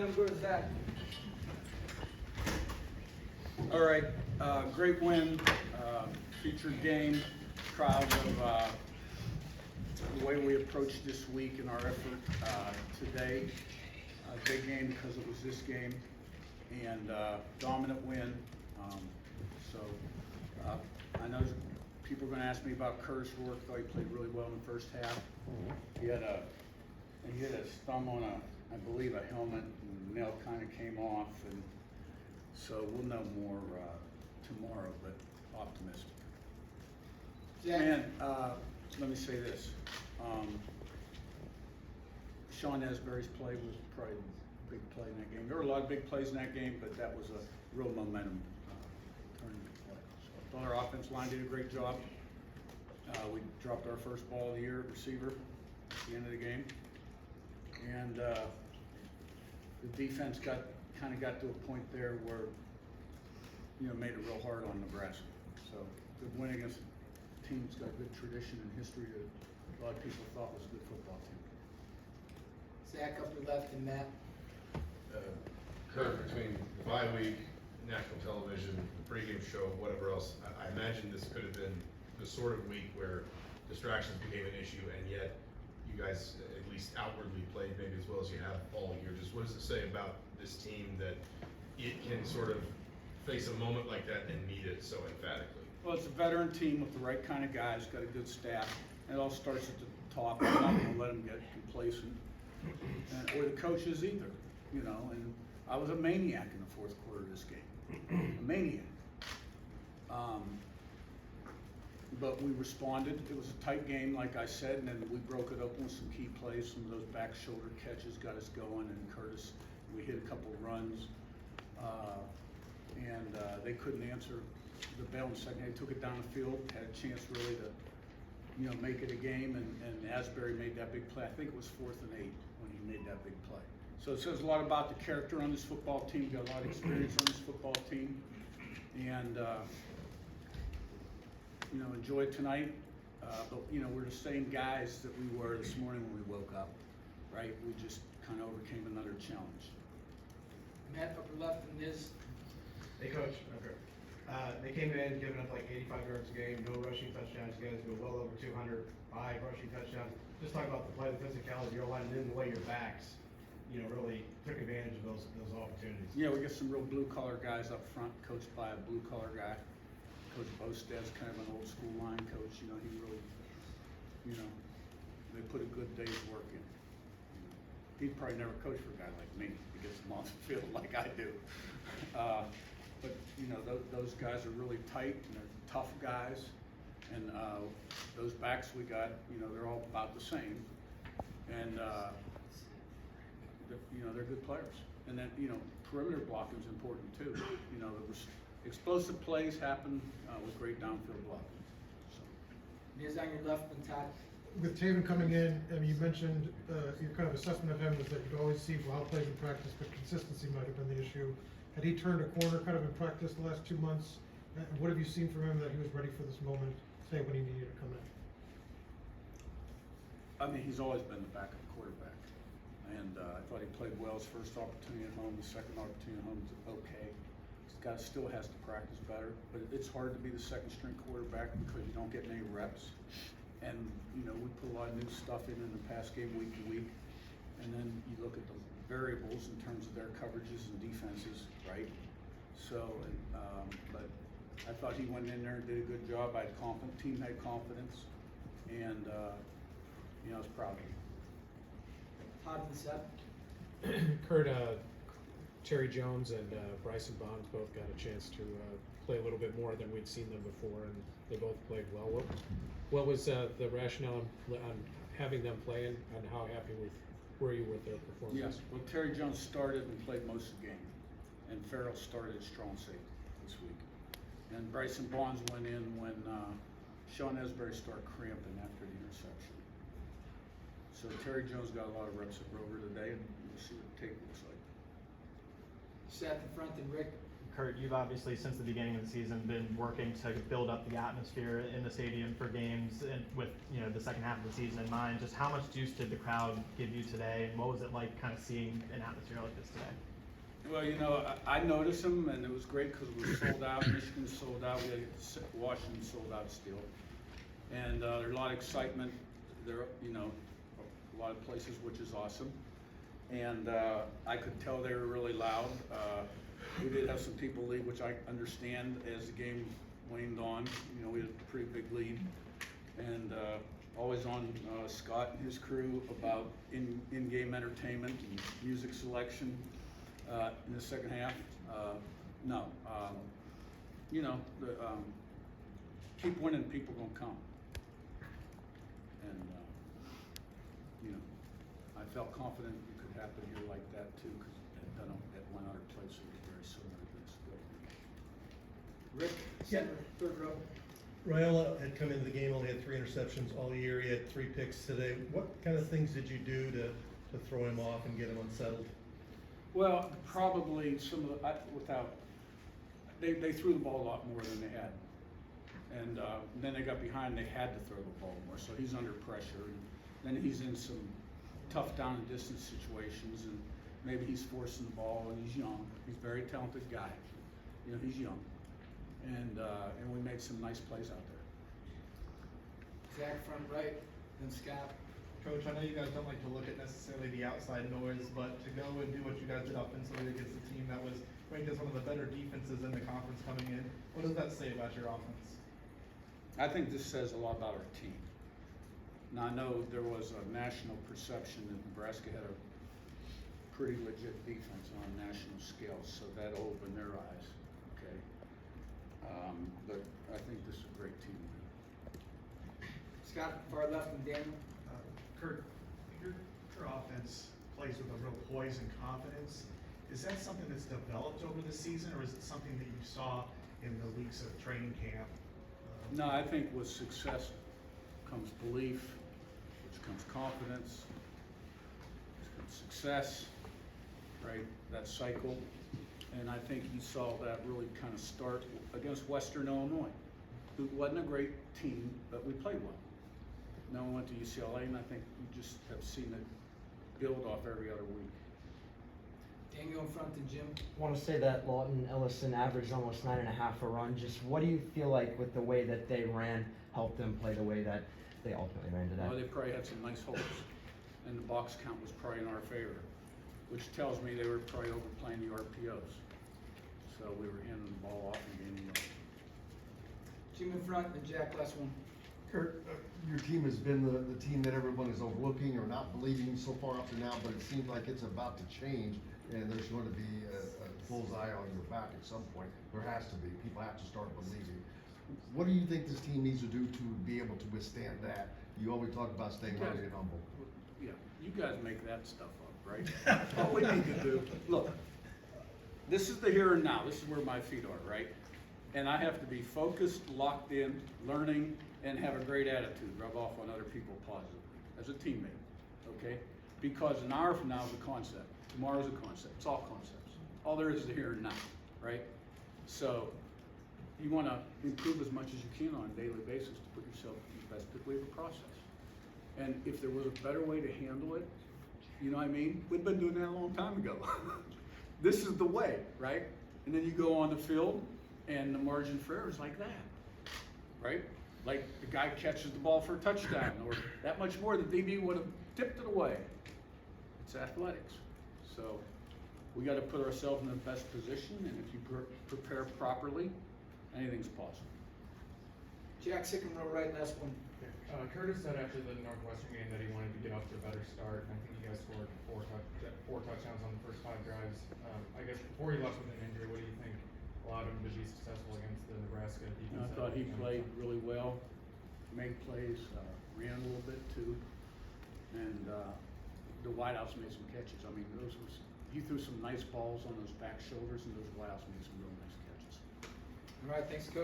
then we'll go to Zach. All right, great win, featured game, proud of the way we approached this week and our effort today. Big game because it was this game, and dominant win. So I know people are going to ask me about Curt's work. Thought he played really well in the first half. He had a thumb on I believe a helmet, and the nail kind of came off, and so we'll know more tomorrow, but optimistic. Zach. And let me say this. Sean Esbury's play was probably a big play in that game. There were a lot of big plays in that game, but that was a real momentum turning play. So I thought our offense line did a great job. We dropped our first ball of the year, receiver, at the end of the game. And the defense kind of got to a point there where, made it real hard on Nebraska. So good win against a team that's got a good tradition and history that a lot of people thought was a good football team. Zach up your left and Matt. Curt, between the bye week, national television, the pregame show, whatever else, I imagine this could have been the sort of week where distractions became an issue, and yet you guys at least outwardly played maybe as well as you have all year. Just what does it say about this team that it can sort of face a moment like that and need it so emphatically? Well, it's a veteran team with the right kind of guys, got a good staff. It all starts at the top. I'm not going to let them get complacent, or the coaches either, And I was a maniac in the fourth quarter of this game, a maniac. But we responded. It was a tight game, like I said, and then we broke it open with some key plays. Some of those back shoulder catches got us going, and Curtis, we hit a couple of runs, and they couldn't answer the bell in the second. They took it down the field, had a chance really to, make it a game, and Asbury made that big play. I think it was 4th and 8 when he made that big play. So it says a lot about the character on this football team. Got a lot of experience on this football team, and enjoyed tonight. But we're the same guys that we were this morning when we woke up, right? We just kind of overcame another challenge. Matt up your left and Niz. Hey, Coach. Okay. They came in giving up like 85 yards a game, no rushing touchdowns. You guys go well over 200, 5 rushing touchdowns. Just talk about the play, the physicality of your line, and then the way your backs, really took advantage of those opportunities. Yeah, we got some real blue-collar guys up front, coached by a blue-collar guy. Coach Bosted's kind of an old-school line coach. He really, they put a good day's work in. He'd probably never coach for a guy like me. He gets them off the field like I do. But those guys are really tight and they're tough guys, and those backs we got, they're all about the same, and they're good players. And then perimeter blocking is important too. The explosive plays happen with great downfield blocking. So. Niz on your left and Todd. With Taven coming in, you mentioned your kind of assessment of him was that you'd always see well plays in practice, but consistency might have been the issue. Had he turned a corner kind of in practice the last 2 months? And what have you seen from him that he was ready for this moment, say when he needed to come in? I mean, he's always been the backup quarterback, and I thought he played well his first opportunity at home. The second opportunity at home was okay. This guy still has to practice better, but it's hard to be the second string quarterback because you don't get many reps. And we put a lot of new stuff in the pass game week to week, and then you look at the variables in terms of their coverages and defenses, right? So, but I thought he went in there and did a good job. I had confidence, team had confidence, and I was proud of him. Todd and Seth. Curt, Terry Jones and Bryson Bonds both got a chance to play a little bit more than we'd seen them before, and they both played well. What was the rationale on having them play, and how happy were you with their performance? Yes, well, Terry Jones started and played most of the game, and Farrell started strong safety this week. And Bryson Bonds went in when Sean Esbury started cramping after the interception. So Terry Jones got a lot of reps at Rover today, and we'll see what the tape looks like. Seth in front and Rick. Curt, you've obviously, since the beginning of the season, been working to build up the atmosphere in the stadium for games, and with the second half of the season in mind. Just how much juice did the crowd give you today, and what was it like kind of seeing an atmosphere like this today? Well, I noticed them, and it was great because we were sold out. Michigan sold out. We had Washington sold out still, and there's a lot of excitement. There, a lot of places, which is awesome. And I could tell they were really loud. We did have some people leave, which I understand as the game waned on. We had a pretty big lead, and always on Scott and his crew about in-game entertainment and music selection in the second half. No, keep winning, people gonna come, and I felt confident it could happen here like that too, because I've done it at one other place that was very similar to this building. Rick, center, third row. Raiola had come into the game, only had 3 interceptions all year. He had 3 picks today. What kind of things did you do to throw him off and get him unsettled? Well, probably some of they threw the ball a lot more than they had. And then they got behind, they had to throw the ball more, so he's under pressure. And then he's in some tough down and distance situations, and maybe he's forcing the ball, and he's young. He's a very talented guy. He's young. And we made some nice plays out there. Zach, front right, then Scott. Coach, I know you guys don't like to look at necessarily the outside noise, but to go and do what you guys did offensively against a team that was ranked as one of the better defenses in the conference coming in, what does that say about your offense? I think this says a lot about our team. Now, I know there was a national perception that Nebraska had a pretty legit defense on a national scale, so that opened their eyes, okay? But I think this is a great team. Scott, far left, and Daniel. Curt, your offense plays with a real poise and confidence. Is that something that's developed over the season, or is it something that you saw in the weeks of training camp? No, I think with success comes belief, which comes confidence, which comes success, right? That cycle. And I think you saw that really kind of start against Western Illinois, who wasn't a great team, but we played well. Now we went to UCLA, and I think you just have seen it build off every other week. Daniel in front, and Jim. I want to say that Lawton Ellison averaged almost 9.5 a run. Just what do you feel like with the way that they ran helped them play the way that they ultimately ran today? Well, they probably had some nice holes, and the box count was probably in our favor, which tells me they were probably overplaying the RPOs. So we were handing the ball off and gaining yards. Jim in front, and Jack, last one. Curt, your team has been the team that everyone is overlooking or not believing so far up to now, but it seems like it's about to change, and there's going to be a bullseye on your back at some point. There has to be. People have to start believing. What do you think this team needs to do to be able to withstand that? You always talk about staying hungry and humble. Yeah, you guys make that stuff up, right? All we need to do, look, this is the here and now. This is where my feet are, right? And I have to be focused, locked in, learning, and have a great attitude, rub off on other people positively as a teammate, okay? Because an hour from now is a concept, tomorrow's a concept, it's all concepts. All there is the here and now, right? So you want to improve as much as you can on a daily basis to put yourself in the best labor process. And if there was a better way to handle it, you know what I mean? We've been doing that a long time ago. This is the way, right? And then you go on the field and the margin for error is like that, right? Like the guy catches the ball for a touchdown, or that much more, the DB would have tipped it away. It's athletics. So we got to put ourselves in the best position, and if you prepare properly, anything's possible. Jack, second row right, last one. Curtis said after the Northwestern game that he wanted to get off to a better start, and I think you guys scored four touchdowns on the first 5 drives. I guess before he left with an injury, what do you think allowed him to be successful against the Nebraska defense? I thought he played really well, made plays, ran a little bit too, and the wideouts made some catches. I mean, he threw some nice balls on those back shoulders, and those wideouts made some real nice catches. All right, thanks, Coach.